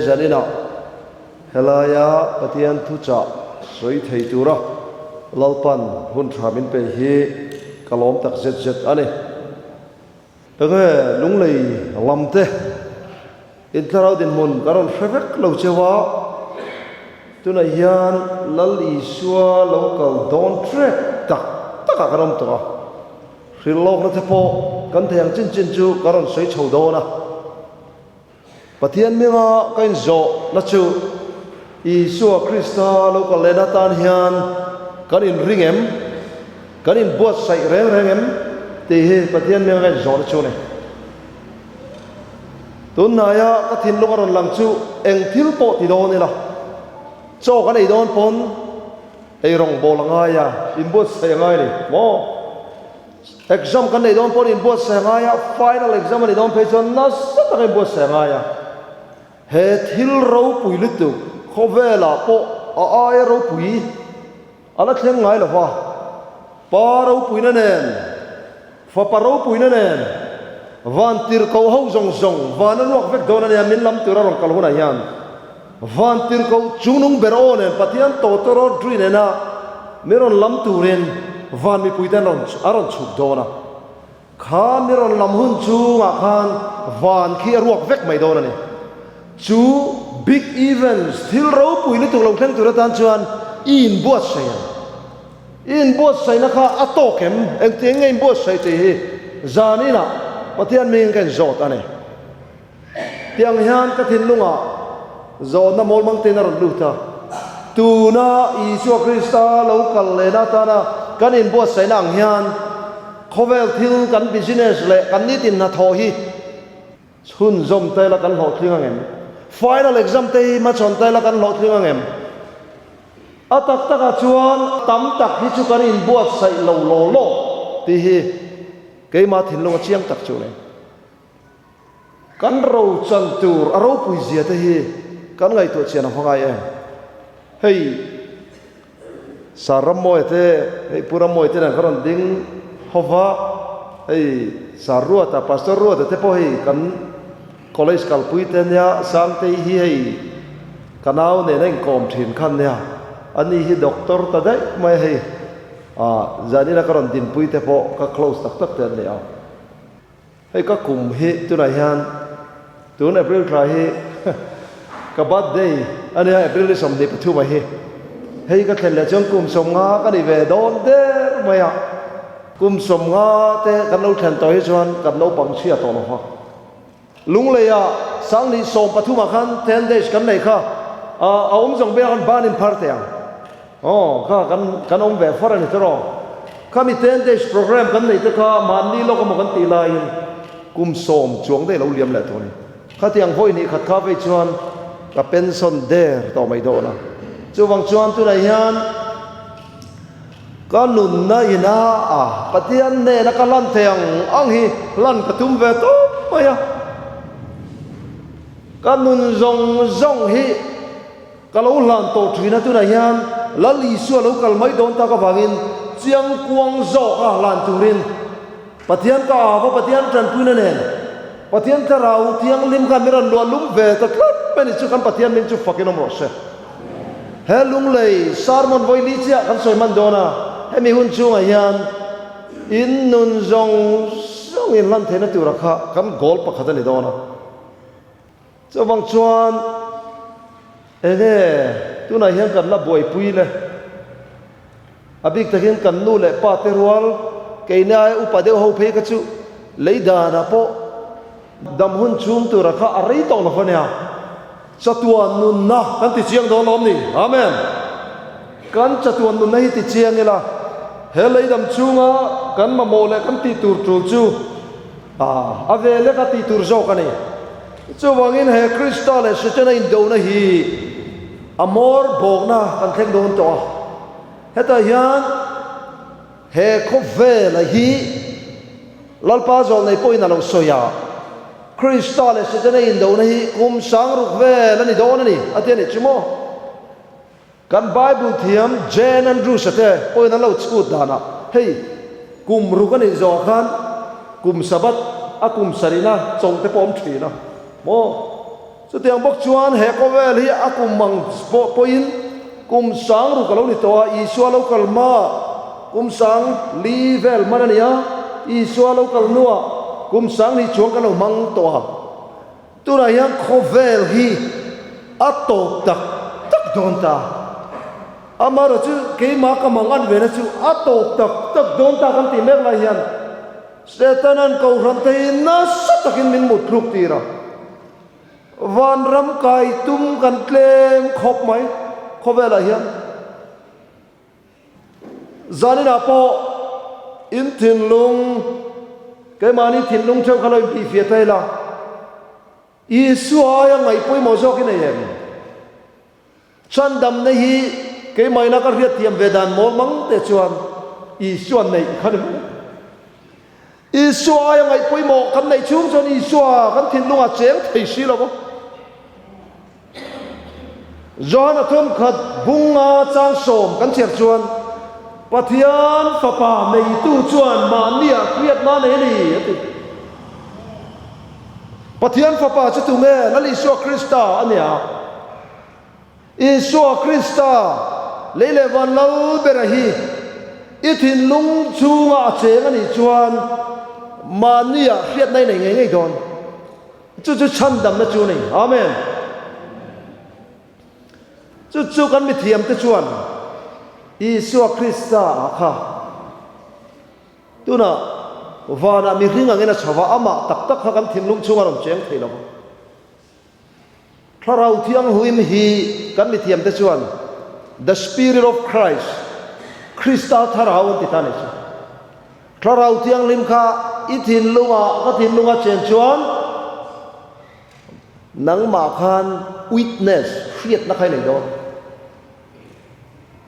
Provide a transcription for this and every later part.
Janina helaya patian thucha soi thei tura lalpan hun thamin pe hi kalom tak zet zet ani enge lunglei lamte intarau din mun karon fevek lo chewa tuna hian lal isua local don trek tak taka karom to rilok na tepo kan thang chin chin chu karon soi chho do na Patian minga kain zo na chu Isua Krista lo ka lena tan hian kanin ringem kanin buat sai reng te he patian minga kain zo na chu ne tun na ya ka thin lo karon lang chu eng thil po ti do ni la cho ka nei don pon ei rong bol nga ya in buat sai ngai ni mo exam kan nei don pon in buat sai nga ya final exam nei don pe chon na sa ta kain buat sai nga ya he thil ro pui lutu khovela po a ai ro pui ala thleng ngai la wa pa ro pui na nen fa pa ro pui na nen van tir ko ho zong zong van luak vek don na min lam tura rong kal huna hian van tir ko chunung beron en patian to to ro drin na meron lam turen van mi pui den ron aron chuk dona kha meron lam hun chu nga khan van khi ruak vek mai don ni chu big events thil ro pui ni tung long thang tura tan chuan in buat sai na kha atokem eng te ngai buat sai te hi zani na patian ming kan zot ane tiang hian ka thin lunga zo na mol mang te na ron luta tu na Isu Krista lo kal le na ta na kan in buat sai nang hian khovel thil kan business le kan ni tin na tho hi chun zom te la kan ho thlinga ngem final exam te ma chon tai la kan lo thlinga ngem atak taka chuan tam tak hi chu kan in buat sai lo lo ti hi ke ma thin lo chiang tak chu ne kan ro chan tur aro pui zia te hi kan ngai to chian hangai em hei saram moi te hei pura moi te na karon ding hova hei sarua ta pastor ru te po hi kan college kalpui ten ya sang te hi hei kanau ne neng kom thin khan ya ani hi doctor ta dai mai hei zani na karon din pui te po ka close tak tak ten ya hei ka kum hi tu na hian tu na april tra hi ka birthday ani april som de pathu mai hi hei ka thel la chong kum som nga ka ni ve don der mai ya kum som nga te kan lo thlen to hi chuan kan lo pang chia to no ha lung le ya sang ni som pathu ma khan 10 days kan nei kha om jong be kan ban in parte yang kha kan om ve for ani tro kha mi 10 days program kan nei te kha man ni lo ko mo kan ti lai kum som chuang de lo liam la to ni kha tiang voi ni khat kha ve chuan ka pension der to mai do na chu wang chuan tu na hian ka nun na ina patian ne na ka lan theng ang hi lan ka tum ve to maya ka nun zong hi ka lo lan to thina tu na hian lali su lo kal mai don ta ka wangin chiang kuang zo ka lan turin patian ka ava patian tran puina nen patian ta rau tiang lim ka miran lo lum ve ta tlat pe ni chu kan patian min chu fakin om rose he lung lei sarmon voi li chia kan soi man dona he mi hun chu nga hian in nun zong in lan thena tu ra kha kan gol pa khata ni dona cho bang chuan ege tu na hian kan la boi pui le abik takin kan nu le pa te rual ke na upa de ho phe ka chu leida na po dam hun chung tu ra kha arei to na phania chatuan nun na kan ti chiang do lom ni amen kan chatuan nun na hi ti chiang ila he leidam chunga kan ma mo le kan ti tur tu chu ave le ka ti tur zo ka ni chu wangin he Krista le sechana in do na hi amor bog na kan theng don to heta hian he khove la hi lalpa zo nei poina lo soya Krista le sechana in do na hi kum sang ruk ve la ni do na ni atian chumo kan bible thiam Jane Andrew sate poina lo chut dana hei kum rukan in zo khan kum sabat akum sarina chong te pom thina mo so tiang bok chuan he ko vel hi akum mang poin kum sang ru kalo ni to isua lo kalma kum sang li vel manania isua lo kalnuwa kum sang ni chuang kalo mang to tu na yang ko vel hi ato tak don ta amaro chu ke ma ka mangan ve na chu ato tak don ta kan ti mek la hian setanan ko ram te na satakin min mut ruk tira van ram kai tum kan tlem khop mai khobela hian zanina po in thin lung ke mani thin lung theu khaloi pi fia taila isu aya ngai poi mo jok in em chan dam nei hi ke mai na ka riat tiam vedan mol mang te chuan isu an nei khan isu aya ngai poi mo kan nei chung chon isu kan thin lunga cheng thei si lo bo John atom khat bunga chang som kan cher chuan pathian fapa nei tu chuan mania kriat na nei ni ati pathian fapa chu tu nge lali so krista ania isu krista leile van lo berahi ithin lung chunga cheng ani chuan mania kriat nei nei ngai don chu chan dam na chu nei amen chu kan mi thiam te chuan Isu Krista kha tuna vana mi ringa ngena chawa ama tak tak kha kan thimlung chunga rom cheng theilo tharau thiang huim hi kan mi thiam te chuan the spirit of Christ Krista tharau ti tani tharau thiang lim kha I thinlunga chen chuan nang ma khan witness khiat na khai nei do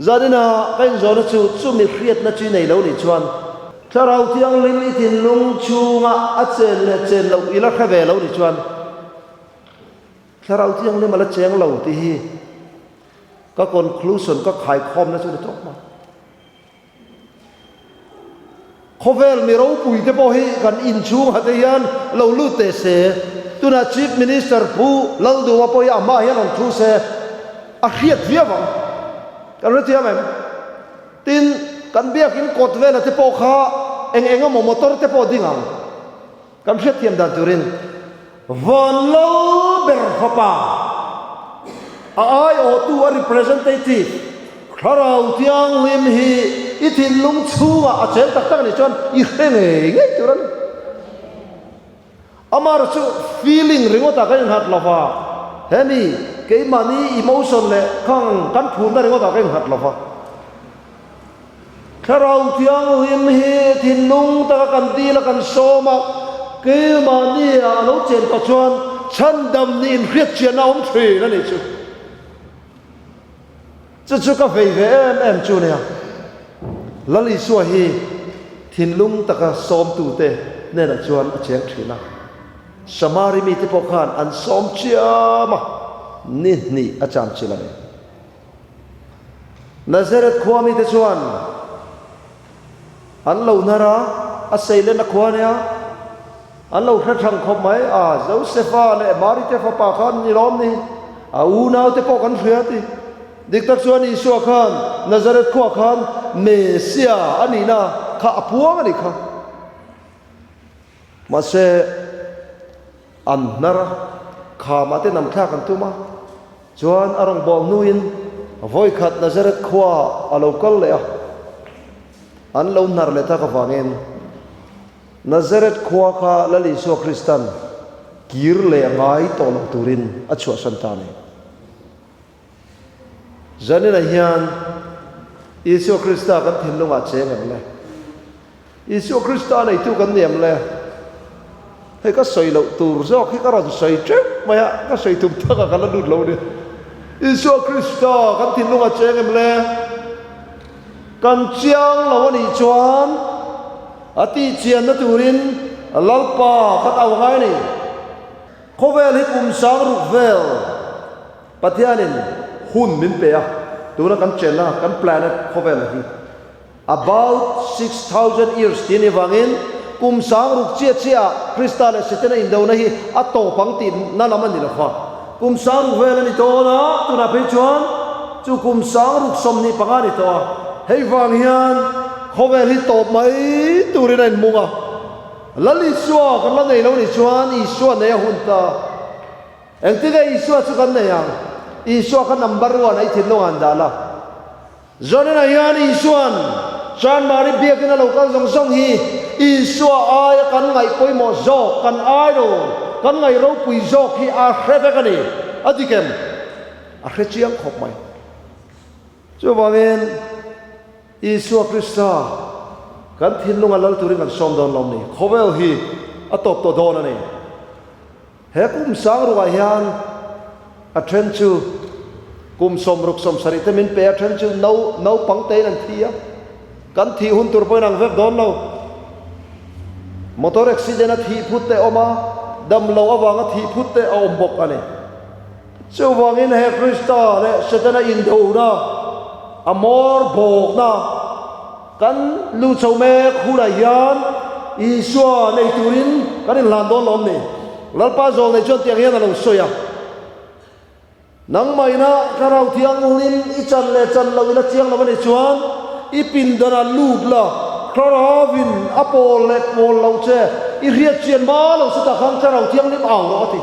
zadina kain zona chu mi khiat na chi nei lo ni chuan tharau thiang lim I thinlung chunga a chen lo ila kha ve lo ni chuan tharau thiang lim ala cheng lo ti hi ka conclusion ka khai khom na chu ni tok ma khovel mi ro pui te po hi kan in chung ha te yan lo lu te se tuna chief minister pu lo du ma po ya ma hian on thu se a khiat via wang kan ri am tin kan biak in kot vela te po kha eng mo motor te po dingang kan khiat tiam dan turin von lo ber papa ai o tu a representative kharau tiang lim hi I thin lung chunga a chen tak tak ni chon I ngai turan amar chu feeling ringota kan hat lova hemi ke mani emotion le kan phun da ringota kan hat lova kharau tiang lim hi thin lung ta kan ti la kan soma ke mani a lo chen ka chuan chan dam ni in khiat chian na om thri na ni chu ka ve em chu ne lali suwa hi thinlung taka som tu te ne na chuan a cheng thina samari mi te pokhan an som chiama ni a cham chilane Nazareth khwami te chuan an lo nara a seile na khwania an lo thang khop mai a Josepha le Mari te fa pa khan ni rom ni a u nau te pokan thriati dik tak chuan Isu khan Nazareth khwa khan Mesia anina kha apuang ani kha mase an nara kha mate nam kha kan tuma chuan arong bol nuin voi khat Nazareth khwa alokal le an lo nar le ta ka wangin Nazareth khwa kha lali so Kristan kir le ngai to lo turin achwa santani zanina hian Isu Krista kan thinlunga cheng em le Isu Krista nei tu kan niam le he ka soi lo tur zok he ka ron soi trep maya ka soi tum ta ka la lut lo ni Isu Krista kan thinlunga cheng em le kan chiang lo ni chuan ati chian na turin lalpa khat aw ngai ni khovel hi kum sang ru vel pathianin hun min pe a tuna kan chela kan planet khovel hi about 6,000 years tini wangin kum sang ruk chia Krista le setena in do na hi ato pang tin na laman ni la fa kum sang ruk vel ani to na tu na pe chuan chu kum sang ruk som ni panga ni to hei wang hian khovel hi top mai turin an munga lali suwa kan la nei lo ni chuan I suwa nei hun ta eng ti ga I suwa chu kan nei ang I suwa kan number 1 ai thin lo an da la zone na hian I suan chan mari bia kina lo kan zong zong hi I suwa ai kan ngai poi mo zo kan ai ro kan ngai ro pui zo hi a hreve kan ni adikem a hre chiang khop mai chu wangin Isua Krista kan thin lunga lal turin kan som don lom ni khovel hi atop to don ani he kum sang ru hian a thren chu kum som ruk som sari te min pe a thren chu no pang te nan thia kan thi hun tur poi nang vek don lo motor accident a thi phut te oma dam lo awanga thi phut te a om bok ani chu wangin he Krista le setana in do na amor bok na kan lu chau me khura yan Isua nei turin kan in lan don lom ni lalpa zol nei chon tiang hian alo soya nang mai na karau tiang lin I chan le chan lo ina chiang lo ni chuan I pin dana lut la kharavin apol le pol lo che I riat chian ma lo su ta khang karau tiang lim aw lo ti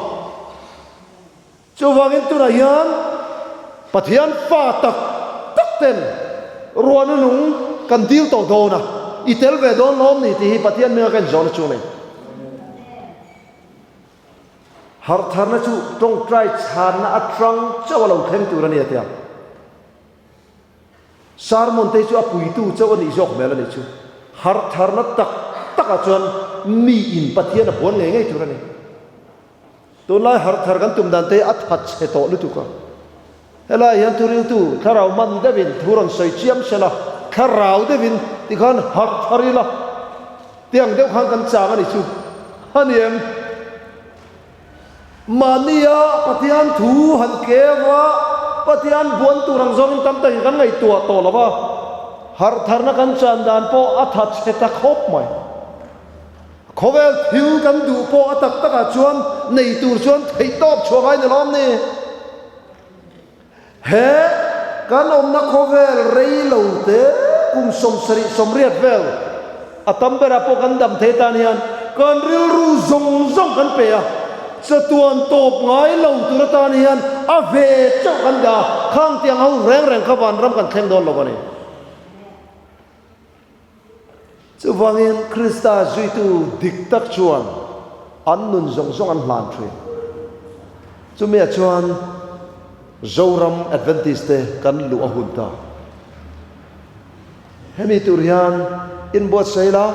chu wangin tu na yan pathian fa tak ten ruan nung kan dil to do na itel ve don lom ni ti pathian me kan zon chu nei har thar na chu tong trai chan na atrang chawalo khem tu rani atia sarmon te chu apui tu chawani jok mela ni chu har thar na tak a chuan mi in pathian a pon nge tu rani to lai har thar kan tum dan te athat che to lu tu ka hela yan turing tu kharau man devin thuron soi chiam sela kharau devin ti khan har tharila tiang deuh khan kan chang ani chu haniem mania pathian thu han kewa pathian buan turang zong tam ta kan ngai tua to lawa har tharna kan chan dan po athat cheta khop mai khovel thil kan du po atak taka chuan nei tur chuan thei top chuangai ne lom ni he kan om na khovel rei lo te kum som sari som riat vel atam bera po kan dam the tan hian kan ril ru zong zong kan pe a satuan top ngai lo tu tan hian a ve chau kan da khang tiang hau reng reng khawan ram kan thleng don lo bani chu wangin Krista zui tu dik tak chuan an nun zong zong an hlan thri chu me chuan Zoram Adventiste kan lu ahunta hemi turian in bot saila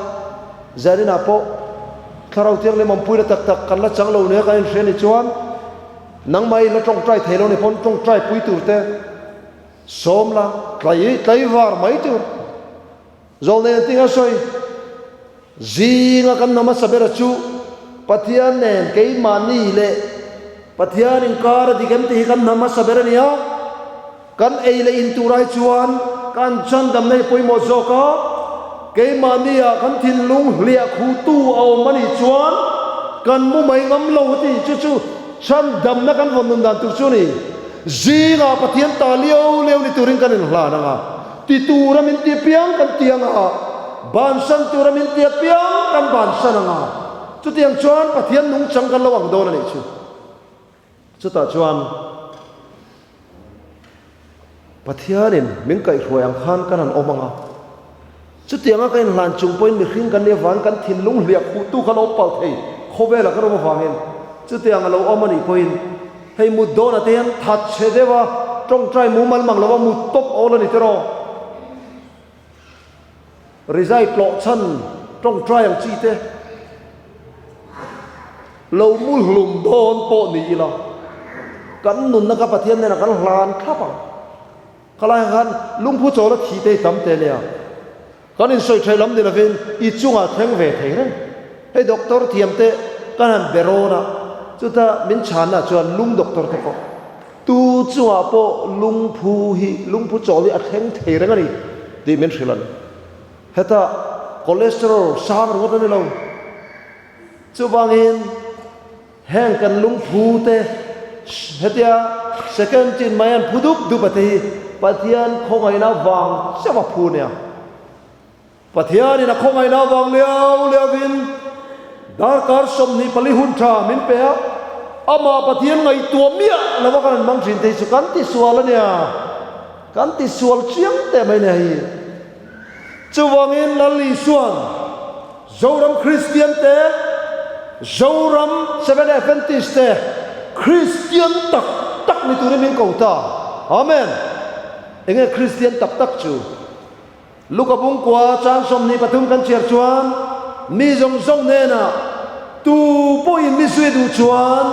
zarina po kharau tiang le mampui tak tak kan la chang lo ne ka in hren chuan nang mai la tong trai thelo ni pon tong trai pui turte somla tlai var mai tur zol ne tinga soi zinga kan nama sabera chu pathian nen kei mani le pathian in kar digam ti kan nama saberania kan eile in turai chuan kan chan dam nei poi mo zoka ke mania kan thin lung hlia khu tu aw mani chuan kan mu mai ngam lo ti chu chu chan dam na kan von dan tu chu ni zinga pathian ta leo ni turing kan in hla nga ti tura min ti piang kan tianga ban san tura min ti piang kan ban san nga chu tiang chuan pathian nung chang kan lawang do na ni chu ta chuan pathianin min kai hruai ang khan kan an omanga chu tianga kan hlan chung point mi hring kan le wan kan thin lung hlia khu tu kan opal thei khowela kan ro wangin chu tianga lo omani point hei mu do na ten that che dewa tong trai mu mal mang lawa mu top all ni tero resai tlo chan tong trai ang chi te lo mu hlum don po ni la kan nun na ka pathian ne na kan hlan khapa kalai kan lungpu chola thi te tam te le kan in soi thai lam de la ven I chunga theng ve thei ren hey doctor thiam te kan han berona chuta min chana chuan lung doctor te ko tu chunga po lungpu choli a theng thei ren ani ti min thrilan heta cholesterol sang ro ta ni lo chu bangin heng kan lungpu te hetia second chin mayan phuduk du pati pathian khongai na wang chama phunia pathian ina khongai na wang leawin darkar somni pali huntra min pe ama pathian ngai tuamia lawa kan mangrin te su kan ti sualania kan ti sual chiang te mai nei chuwangin lali suan zoram Christian te zoram Seventh Adventist te Christian tak ni tu min ko ta amen enge Christian tak chu lukabung kwa chang som ni patum kan cher chuan mi zong ne na tu po in mi sui du chuan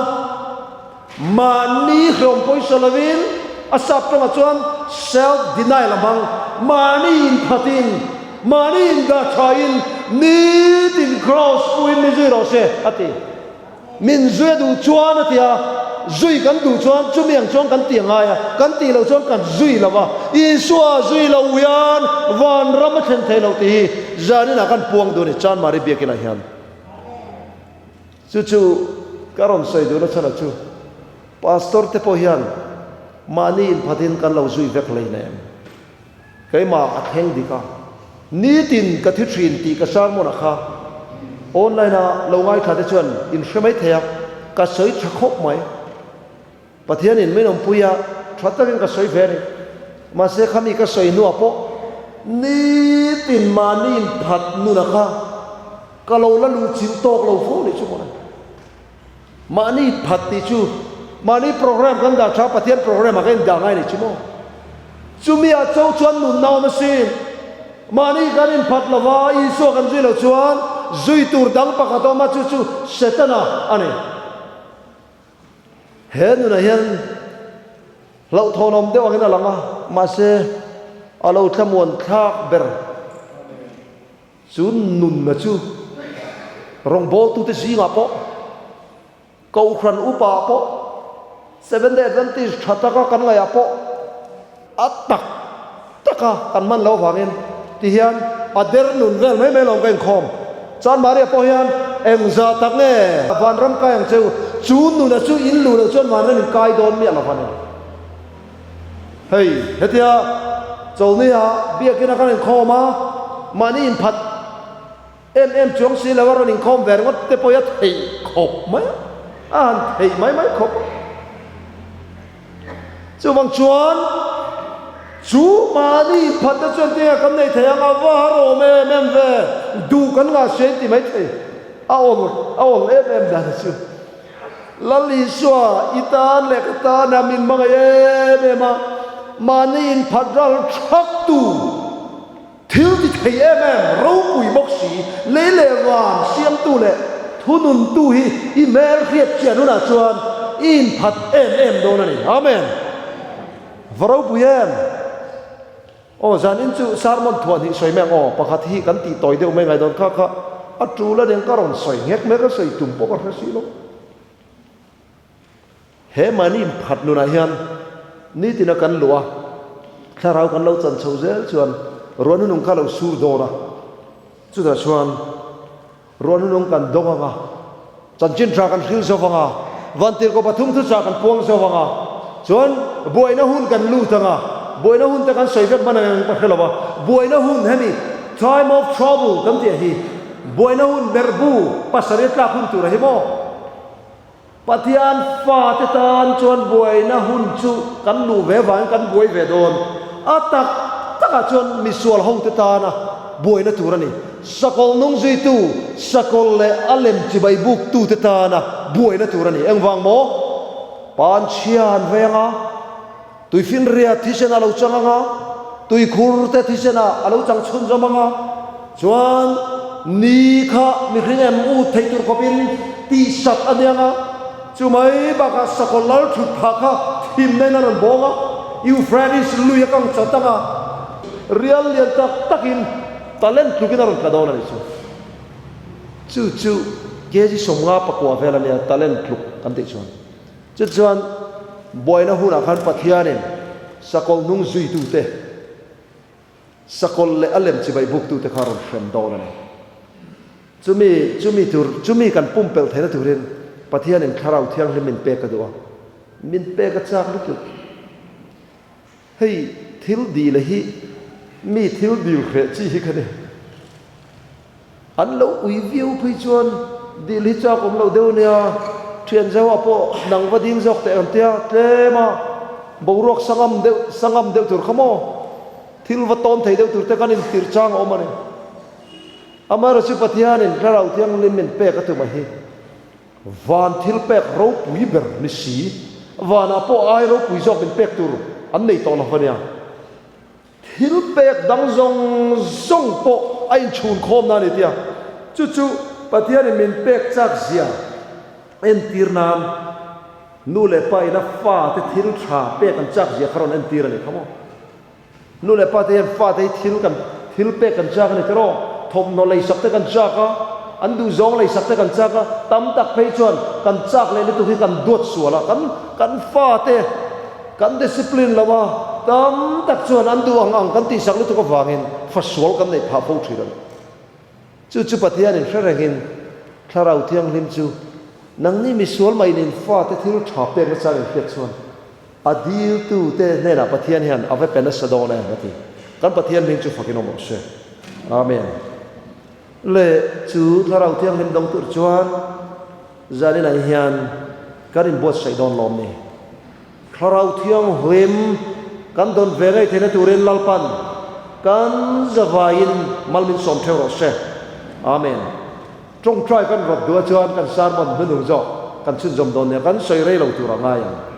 ma ni hrom poi salavin asap tama chuan self denial among mani in phatin mani in ga thain ni tin cross puin mi zui ro se ati min zui du chuan atia zui kan du chuan chumiang chuan kan tiang aya kan ti lo chuan kan zui lawa i suwa zui lo yan van ram chen thei lo ti zani na kan puang du ni chan mari biakina hian chu karon soi du na chana chu pastor te po hian mani in phatin kan lo zui vek lei ne kai ma atheng dika ni tin ka thi thin ti ka sang mo na kha online na lo ngai kha te chuan in shemai theak ka soi thakop mai pathian in menom puya thatakin ka soi veri ma se khami ka soi nu apo ni tin mani in phat nu na kha ka lo la lu chin tok lo fo ni chu mo mani phat ti chu mani program kan da tha pathian program a kan da ngai ni chu mo chumi a chau chuan nun naw ma sin mani kan in phat lawa i so kan zui lo chuan zui tur dang pakhato ma chu setana ani hen na hian lo thonom de wangina langa ma se alo thamuan thak ber chun nun na chu rong bol tu te zinga po ko khran upa po Seventh Adventist thataka kan ngai apo atak taka kan man lo wangin ti hian ader nun vel mai long kain khom chan mari po hian eng za tak nge van ram kai ang cheu chu nu na chu in lu na chuan man ram kai don mi ala van hei hetia chol ni ha bia kina kan khoma mani in phat em chong si la waron in khom ver ngot te po ya thei khop mai an thei mai khop chu bang chuan chú mà đi phát ra chuyện tiền cái này thấy anh vào rồi mẹ về đủ cái ngã xuyên thì mấy thầy ôn em đã chứ là lý do itan lệ cái ta nằm in mang em mà nên phát ra chắc tu thiếu thì thầy em râu bụi bốc xí lấy lệ vàng xiêm tu lệ thu nôn tu hi email khiết chuyện nó là chuyện in phát em đâu này amen râu bụi em zan in chu sarmon thuan hi soi meng pakhat hi kan ti toy deuh mai ngai don kha atu la deng karon soi ngek me ka soi tum po ka si lo he mani phat nu na hian ni tina kan lua tharau kan lo chan chho zel chuan ron nung ka lo sur do na chu da chuan ron nung kan dong anga chan chin tra kan khil so wanga van tir ko pathum thu cha kan puang so wanga chuan boina hun kan lu tanga boina hun ta kan soi vek ban ang pa khelawa boina hun hemi time of trouble kam ti hi boina hun berbu pasaret la hun tu rahi mo pathian fa te tan chuan boina hun chu kan lu ve wan kan boi ve don atak taka chuan misual hong te tana boina tu rani sakol nung zui tu sakol le alem chi bai buk tu te tana boina tu rani eng wang mo pan chian venga tui fin ria thisen alo changanga tui khur te thisen alo chang chhun jamanga chuan ni kha mi ring em u thei tur kopin ti sat anianga chumai baka sakolal thu phaka thim nei na ron bonga Euphrates luya kang chatanga real lian takin talent lukina ron kadona ni chu geji somnga pakwa vela le talent luk kan te chuan boina huna khan pathianin sakol nung zui tu te sakol le alem chi bai buk tu te kharon frem dona ne chumi kan pumpel thena turin pathianin kharau thiang lemin pe ka duwa min pe ka chak lu tu hei thil di le hi mi thil di khe chi hi ka ne an lo ui viu phi chuan di li cha kom lo deu nia thian zawa po nang wa ding jok te an tia tlema borok sangam deu tur khamo thil wa ton thei deu tur te kan in tir chang o mani amar chu pathian in rau tiang lim min pe ka tu ma hi van thil pek ro pui ber ni si van apo ai ro pui jok min pek tur an nei to la fania thil pek dang zong po ai chun khom na ni tia chu pathian in min pek chak zia en tir nam nu le pa ina fa te thil tha pek an chak zia kharon en tir ni khamo nu le pa te fa te thil pek kan chak ni tero thom no lei sak te kan chaka an du zong lei sak te kan chaka tam tak phei chuan kan chak le ni tu hi kan dot suala kan fa te kan discipline lawa tam tak chuan an du ang kan ti sak lu tu ko wangin fa sual kan nei pha pho thiran chu pathian in hlarangin thlarau thiang lim chu nang ni mi sual mai nin fa te thil tha pe ka chang pek chuan adil tu te ne na pathian hian ave pen sa do na ngati kan pathian ning chu fakin om se amen le chu thlarau thiang lim dong tur chuan zani na hian karin bot sai don lom ni thlarau thiang hlim kan don ve ngai thena turin lalpan kan zawain malmin som thero se amen trong trai kan rot dua chuan kan sar man hunung zo kan chun zom don ne kan soi rei lo tur anga yang